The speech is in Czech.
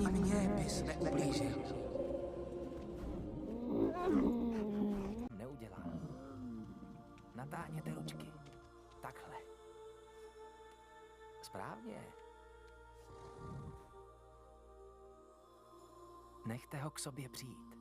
Ani mě bys neublížil. Neudělám. Natáhněte ručky. Takhle. Správně. Nechte ho k sobě přijít.